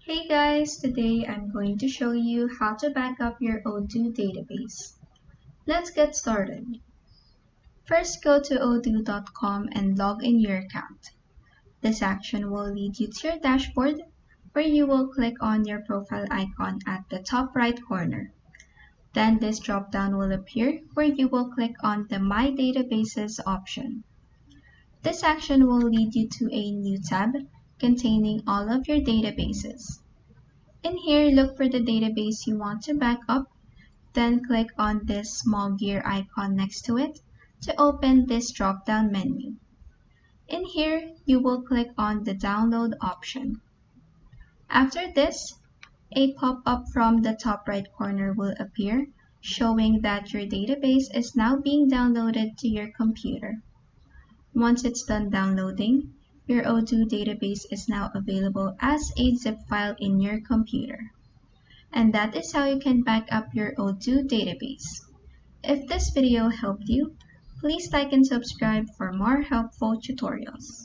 Hey guys, today I'm going to show you how to back up your Odoo database. Let's get started. First, go to odoo.com and log in your account. This action will lead you to your dashboard where you will click on your profile icon at the top right corner. Then this drop-down will appear where you will click on the My Databases option. This action will lead you to a new tab containing all of your databases. In here, look for the database you want to back up, then click on this small gear icon next to it to open this drop-down menu. In here, you will click on the download option. After this, a pop-up from the top right corner will appear, showing that your database is now being downloaded to your computer. Once it's done downloading, your Odoo database is now available as a zip file in your computer. And that is how you can back up your Odoo database. If this video helped you, please like and subscribe for more helpful tutorials.